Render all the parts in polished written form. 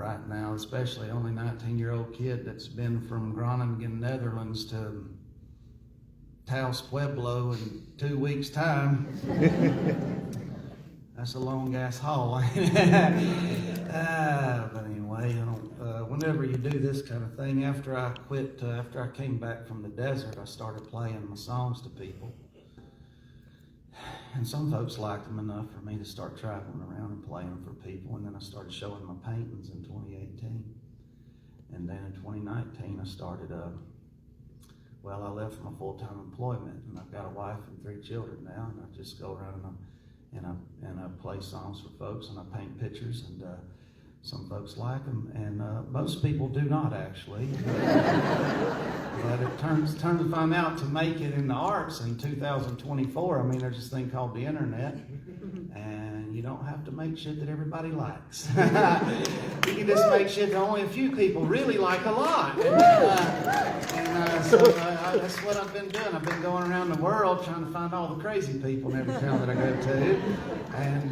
right now, especially only 19-year-old kid that's been from Groningen, Netherlands to Taos Pueblo in 2 weeks' time. That's a long ass haul. But anyway, whenever you do this kind of thing, after I came back from the desert, I started playing my songs to people. And some folks liked them enough for me to start traveling around and playing them for people. And then I started showing my paintings in 2018. And then in 2019, I started, I left my full-time employment, and I've got a wife and 3 children now, and I just go around and I play songs for folks, and I paint pictures, and some folks like them, and most people do not actually. But it turns to find out to make it in the arts in 2024. I mean, there's this thing called the internet, and you don't have to make shit that everybody likes. You can just make shit that only a few people really like a lot. So that's what I've been doing. I've been going around the world trying to find all the crazy people in every town that I go to. And,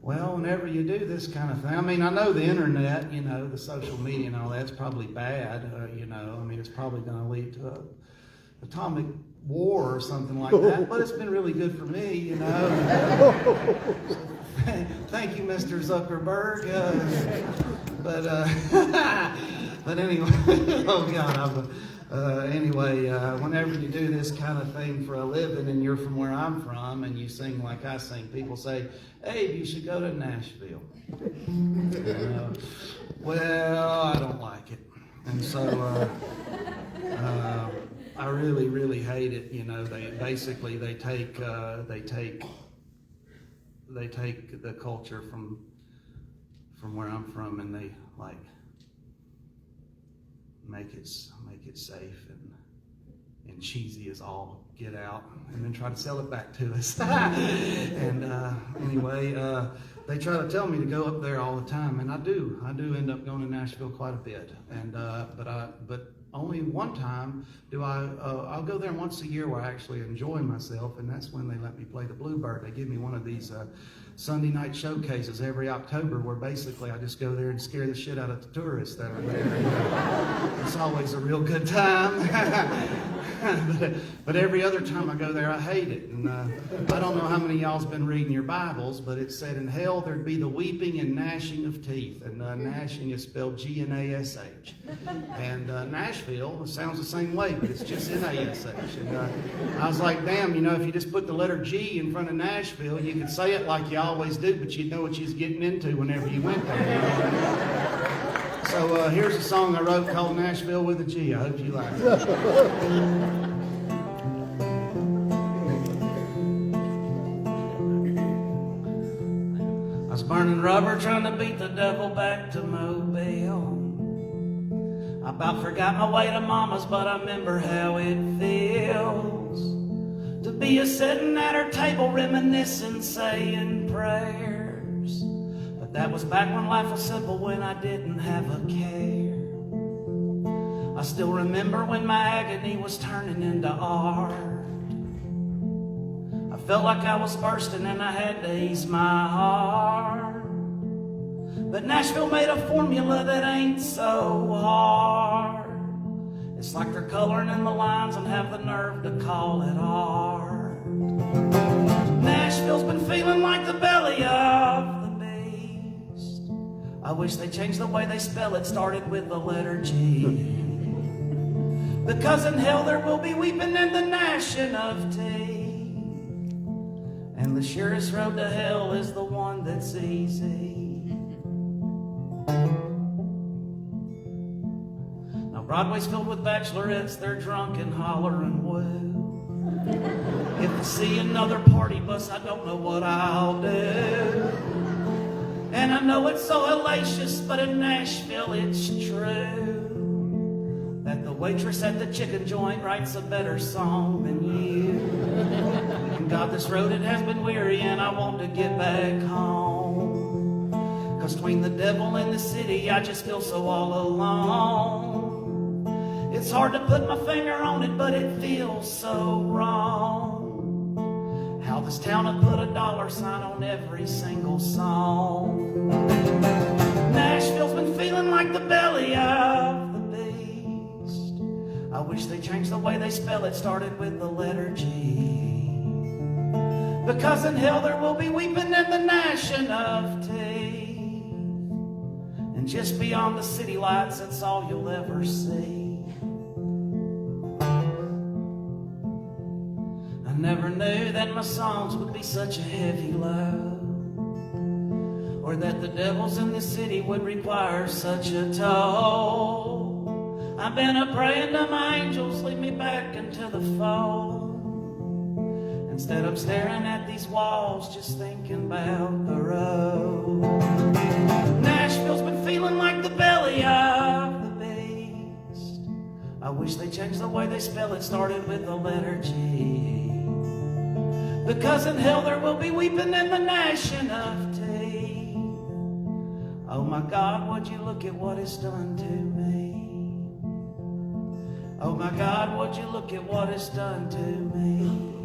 whenever you do this kind of thing, I mean, I know the internet, the social media and all that's probably bad, I mean, it's probably going to lead to an atomic war or something like that, but it's been really good for me, So, thank you, Mr. Zuckerberg. But anyway, oh God, whenever you do this kind of thing for a living and you're from where I'm from and you sing like I sing, people say, Abe, you should go to Nashville. Well, I don't like it. And so I really, really hate it. They take the culture from where I'm from, and they make it safe and cheesy as all get out, and then try to sell it back to us. And anyway, they try to tell me to go up there all the time, and I do end up going to Nashville quite a bit. And but only one time do I'll go there once a year where I actually enjoy myself, and that's when they let me play the Bluebird. They give me one of these Sunday night showcases every October where basically I just go there and scare the shit out of the tourists that are there. It's always a real good time. But every other time I go there, I hate it. And I don't know how many of y'all's been reading your Bibles, but it said in hell there'd be the weeping and gnashing of teeth. And gnashing is spelled G-N-A-S-H. And Nashville sounds the same way, but it's just N-A-S-H. And I was like, damn, if you just put the letter G in front of Nashville, you could say it like you always do, but you'd know what you was getting into whenever you went there. So here's a song I wrote called Nashville with a G. I hope you like it. I was burning rubber trying to beat the devil back to Mobile. I about forgot my way to Mama's, but I remember how it feels to be sitting at her table reminiscing, saying prayers. But that was back when life was simple, when I didn't have a care. I still remember when my agony was turning into art. I felt like I was bursting and I had to ease my heart. But Nashville made a formula that ain't so hard. It's like they're coloring in the lines and have the nerve to call it art. Nashville's been feeling like the belly of the beast. I wish they changed the way they spell it, started with the letter G. Because in hell there will be weeping and the gnashing of teeth. And the surest road to hell is the one that's easy. Now Broadway's filled with bachelorettes, they're drunk and holler and woo. If I see another party bus, I don't know what I'll do. And I know it's so hellacious, but in Nashville it's true that the waitress at the chicken joint writes a better song than you. And God, this road, it has been weary, and I want to get back home. 'Cause between the devil and the city, I just feel so all alone. It's hard to put my finger on it, but it feels so wrong. How this town had put a dollar sign on every single song. changed the way they spell it, started with the letter G. Because in hell there will be weeping and the gnashing of teeth. And just beyond the city lights, that's all you'll ever see. I never knew that my songs would be such a heavy load, or that the devils in this city would require such a toll. I've been a-praying to my angels, lead me back into the fold. Instead of staring at these walls, just thinking about the road. Nashville's been feeling like the belly of the beast. I wish they changed the way they spell it, started with the letter G. Because in hell there will be weeping and the gnashing of teeth. Oh my God, would you look at what it's done to me? Oh my God, would you look at what it's done to me?